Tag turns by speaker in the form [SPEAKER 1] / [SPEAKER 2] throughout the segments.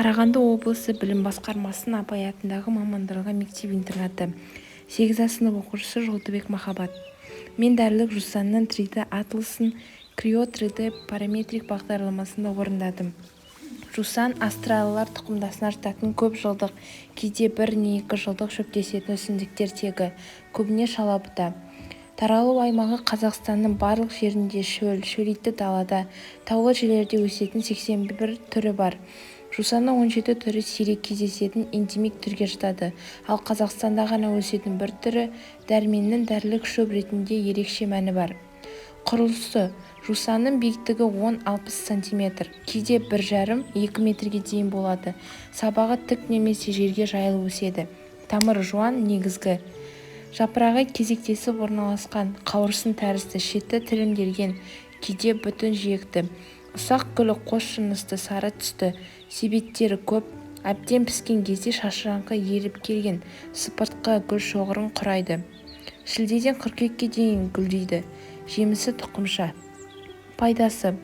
[SPEAKER 1] Қарағанды облысы білім басқармасының Абай атындағы мамандырылған мектеп-интернаты. 8 сынып оқушысы Жолдыбек Махаббат. Мен дәрілік жусанның 3D атласын Cryo 3D параметрик бағдарламасында орындадым. Жусан астралылар тұқымдасына жататын көп жылдық, кейде 1 не 2 жылдық шөптесетін өсімдіктер тегі, көбіне шалабыта. Таралу аймағы Қазақстанның барлық жерінде шөлейтті далада, таулы жерлерде өсетін 81 түрі бар. Жусанның 17 түрі сирек кездесетін эндемик түрге жатады, ал Қазақстанда ғана өсетін бір түрі дәрменнің дәрілік шөп ретінде ерекше мәні бар. Құрылысы: жусанның биіктігі 10-60 см, кейде 1,5-2 метрге дейін болады. Сабағы тік немесе жерге жайылып өседі. Тамыры жуан, негізгі. Жапырағы кезектесіп орналасқан, қауырсын тәрізді, шеті тілімделген, кейде бүтін жиекті. Ұсақ гүлі қос жынысты, сары түсті, себеттері көп, әбден піскен кезде шашыраңқы еріп келген сыпыртқы гүл шоғырын құрайды. Шілдеден қыркүйекке дейін гүлдейді. Жемісі тұқымша. Пайдасы: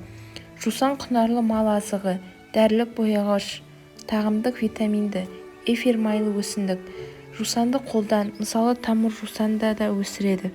[SPEAKER 1] жусан құнарлы мал азығы, дәрілік бояғыш, тағамдық витаминді, эфир майлы өсімдік. Жусанды қолдан, мысалы тамыр жусанда да өсіреді.